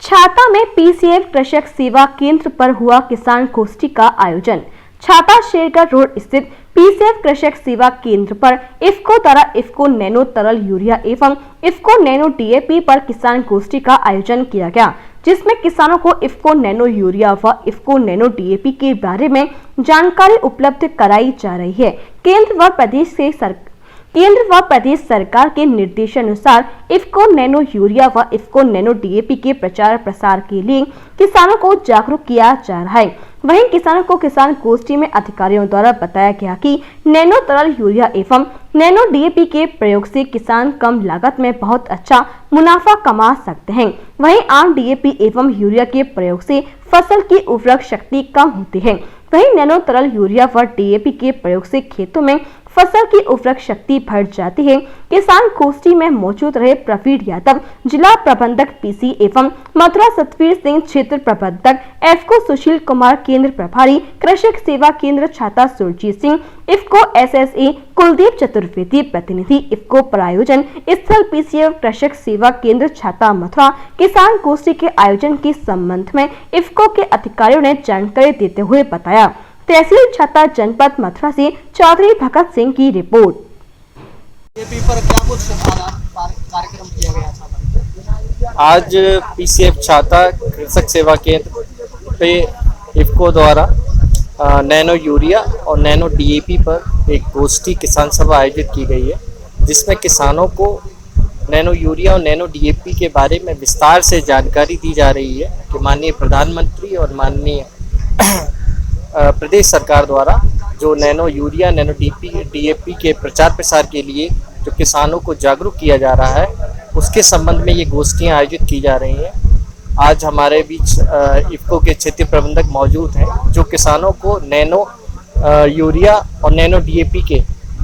छाता में पीसीएफ कृषक सेवा केंद्र पर हुआ किसान गोष्ठी का आयोजन। छाता शेरगढ़ रोड स्थित पीसीएफ कृषक सेवा केंद्र पर इफ्को द्वारा इफ्को नैनो तरल यूरिया एवं इफ्को नैनो डीएपी पर किसान गोष्ठी का आयोजन किया गया, जिसमें किसानों को इफ्को नैनो यूरिया व इफ्को नैनो डीएपी के बारे में जानकारी उपलब्ध कराई जा रही है। केंद्र व प्रदेश सरकार के निर्देशानुसार इफ्को नैनो यूरिया व इफ्को नैनो डीएपी के प्रचार प्रसार के लिए किसानों को जागरूक किया जा रहा है। वहीं किसानों को किसान गोष्ठी में अधिकारियों द्वारा बताया गया कि नैनो तरल यूरिया एवं नैनो डीएपी के प्रयोग से किसान कम लागत में बहुत अच्छा मुनाफा कमा सकते हैं। वहीं आम डीएपी एवं यूरिया के प्रयोग से फसल की उर्वरक शक्ति कम होती है। वहीं नैनो तरल यूरिया व डीएपी के प्रयोग से खेतों में फसल की उर्वरक शक्ति बढ़ जाती है। किसान गोष्ठी में मौजूद रहे प्रवीण यादव, जिला प्रबंधक पीसी एवं मथुरा सतवीर सिंह, क्षेत्र प्रबंधक एफको सुशील कुमार, केंद्र प्रभारी कृषक सेवा केंद्र छाता सुरजीत सिंह, इफ्को एसएसए कुलदीप चतुर्वेदी, प्रतिनिधि इफ्को प्रायोजन स्थल पीसीएफ कृषक सेवा केंद्र छाता मथुरा। किसान गोष्ठी के आयोजन के संबंध में इफ्को के अधिकारियों ने जानकारी देते हुए बताया। तहसील छाता जनपद मथुरा से चौधरी भगत सिंह की रिपोर्ट। पर क्या कुछ कार्यक्रम किया गया था? आज पीसीएफ छाता कृषक सेवा केंद्र पे इफ्को द्वारा नैनो यूरिया और नैनो डीएपी पर एक गोष्ठी किसान सभा आयोजित की गई है, जिसमें किसानों को नैनो यूरिया और नैनो डीएपी के बारे में विस्तार से जानकारी दी जा रही है कि माननीय प्रधानमंत्री और माननीय प्रदेश सरकार द्वारा जो नैनो यूरिया नैनो डीएपी के प्रचार प्रसार के लिए जो किसानों को जागरूक किया जा रहा है, उसके संबंध में ये गोष्ठियाँ आयोजित की जा रही हैं। आज हमारे बीच इफ्को के क्षेत्रीय प्रबंधक मौजूद हैं, जो किसानों को नैनो यूरिया और नैनो डीएपी के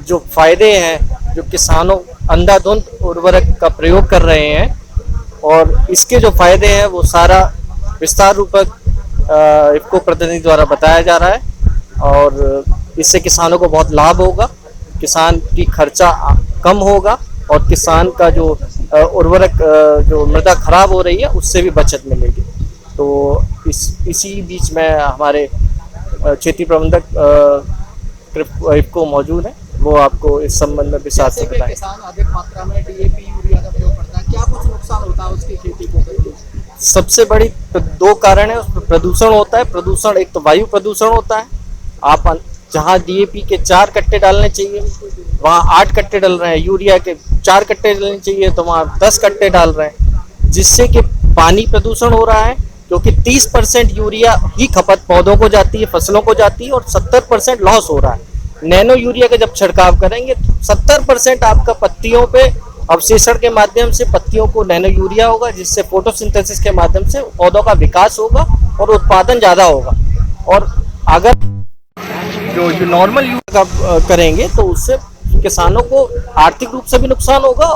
जो फायदे हैं, जो किसानों अंधाधुंध उर्वरक का प्रयोग कर रहे हैं और इसके जो फायदे हैं वो सारा विस्तार रूपक इफ्को प्रतिनिधि द्वारा बताया जा रहा है और इससे किसानों को बहुत लाभ होगा, किसान की खर्चा कम होगा और किसान का जो उर्वरक जो मृदा खराब हो रही है उससे भी बचत मिलेगी। तो इसी बीच में हमारे क्षेत्रीय प्रबंधक इफ्को मौजूद है, वो आपको इस संबंध में विस्तार से बताएं। किसान अधिक मात्रा में डीएपी यूरिया का प्रयोग करता है, क्या कुछ नुकसान होता है उसकी खेती को? सबसे बड़ी दो कारण है, उसमें प्रदूषण होता है। प्रदूषण एक तो वायु प्रदूषण होता है, आप जहाँ डीएपी के 4 कट्टे डालने चाहिए वहाँ 8 कट्टे डाल रहे हैं, यूरिया के 4 कट्टे डालने चाहिए तो वहाँ 10 कट्टे डाल रहे हैं, जिससे कि पानी प्रदूषण हो रहा है, क्योंकि 30% यूरिया ही खपत पौधों को जाती है, फसलों को जाती है और 70% लॉस हो रहा है। नैनो यूरिया का जब छिड़काव करेंगे तो 70% आपका पत्तियों पे अवशेषण के माध्यम से पत्तियों को नैनो यूरिया होगा, जिससे फोटोसिंथेसिस के माध्यम से पौधों का विकास होगा और उत्पादन ज़्यादा होगा। और अगर जो नॉर्मल यूरिया का करेंगे तो उससे किसानों को आर्थिक रूप से भी नुकसान होगा।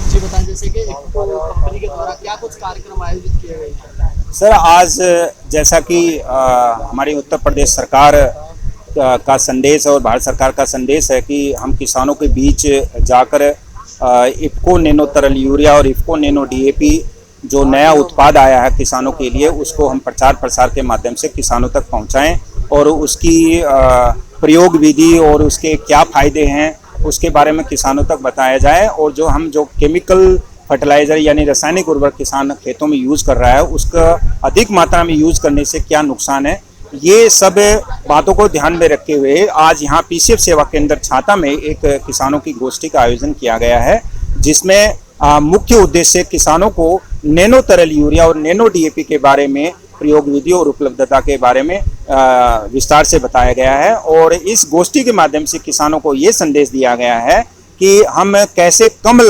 जी बताएं, जैसे कि इफ्को कंपनी के द्वारा क्या कुछ कार्यक्रम आयोजित किए गए? सर, आज जैसा कि हमारी उत्तर प्रदेश सरकार का संदेश और भारत सरकार का संदेश है कि हम किसानों के बीच जाकर इफ्को नैनो तरल यूरिया और इफ्को नैनो डीएपी जो नया उत्पाद आया है किसानों के लिए, उसको हम प्रचार प्रसार के माध्यम से किसानों तक पहुंचाएं और उसकी प्रयोग विधि और उसके क्या फ़ायदे हैं उसके बारे में किसानों तक बताया जाए। और जो केमिकल फर्टिलाइज़र यानी रासायनिक उर्वरक किसान खेतों में यूज़ कर रहा है, उसका अधिक मात्रा में यूज़ करने से क्या नुकसान है, ये सब बातों को ध्यान में रखते हुए आज यहाँ पीसीएफ सेवा केंद्र छाता में एक किसानों की गोष्ठी का आयोजन किया गया है, जिसमें मुख्य उद्देश्य किसानों को नैनो तरल यूरिया और नैनो डीएपी के बारे में प्रयोग विधि और उपलब्धता के बारे में विस्तार से बताया गया है। और इस गोष्ठी के माध्यम से किसानों को ये संदेश दिया गया है कि हम कैसे कम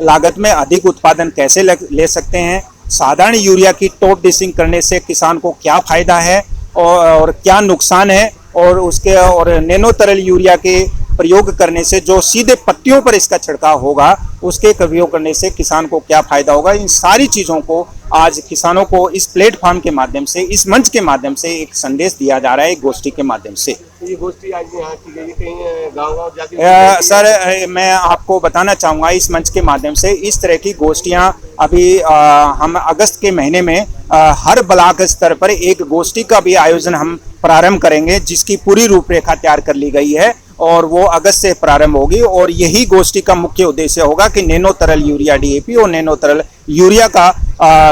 लागत में अधिक उत्पादन कैसे ले सकते हैं, साधारण यूरिया की टॉप ड्रेसिंग करने से किसान को क्या फायदा है और क्या नुकसान है, और नैनो तरल यूरिया के प्रयोग करने से, जो सीधे पत्तियों पर इसका छिड़काव होगा, उसके प्रयोग करने से किसान को क्या फायदा होगा, इन सारी चीज़ों को आज किसानों को इस प्लेटफॉर्म के माध्यम से, इस मंच के माध्यम से एक संदेश दिया जा रहा है, एक गोष्ठी के माध्यम से। ये गोष्ठी आज यहाँ की गई, कहीं गाँव जाके सर, मैं आपको बताना चाहूँगा इस मंच के माध्यम से इस तरह की गोष्ठियाँ अभी हम अगस्त के महीने में हर ब्लॉक स्तर पर एक गोष्ठी का भी आयोजन हम प्रारंभ करेंगे, जिसकी पूरी रूपरेखा तैयार कर ली गई है और वो अगस्त से प्रारंभ होगी। और यही गोष्ठी का मुख्य उद्देश्य होगा कि नैनो तरल यूरिया DAP और नैनो तरल यूरिया का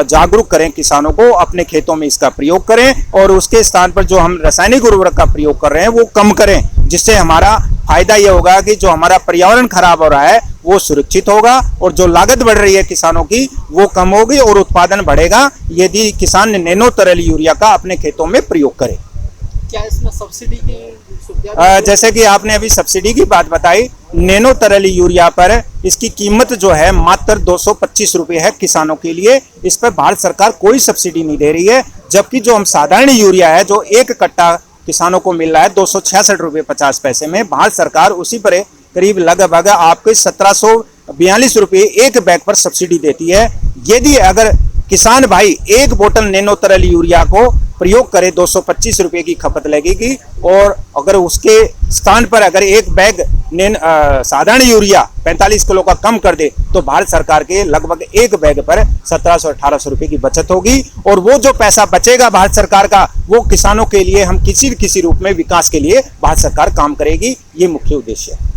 जागरूक करें किसानों को, अपने खेतों में इसका प्रयोग करें और उसके स्थान पर जो हम रासायनिक उर्वरक का प्रयोग कर रहे हैं वो कम करें, जिससे हमारा फायदा ये होगा कि जो हमारा पर्यावरण खराब हो रहा है वो सुरक्षित होगा और जो लागत बढ़ रही है किसानों की वो कम होगी और उत्पादन बढ़ेगा यदि किसान नैनो तरल यूरिया का अपने खेतों में प्रयोग करे। क्या इसमें सब्सिडी की सुविधा? जैसे कि आपने अभी सब्सिडी की बात बताई, नैनो तरल यूरिया पर इसकी कीमत जो है मात्र 225 रुपये है किसानों के लिए। इस पर भारत सरकार कोई सब्सिडी नहीं दे रही है, जबकि जो हम साधारण यूरिया है जो एक कट्टा किसानों को मिल रहा है 266 रुपये 50 पैसे में, भारत सरकार उसी पर करीब लगभग आपको 1742 रुपये एक बैग पर सब्सिडी देती है। यदि अगर किसान भाई एक बोतल नैनो तरल यूरिया को प्रयोग करे 225 रुपये की खपत लगेगी और अगर उसके स्थान पर अगर एक बैग साधारण यूरिया 45 किलो का कम कर दे तो भारत सरकार के लगभग एक बैग पर 1700-1800 रुपये की बचत होगी और वो जो पैसा बचेगा भारत सरकार का वो किसानों के लिए हम किसी रूप में विकास के लिए भारत सरकार काम करेगी। ये मुख्य उद्देश्य है।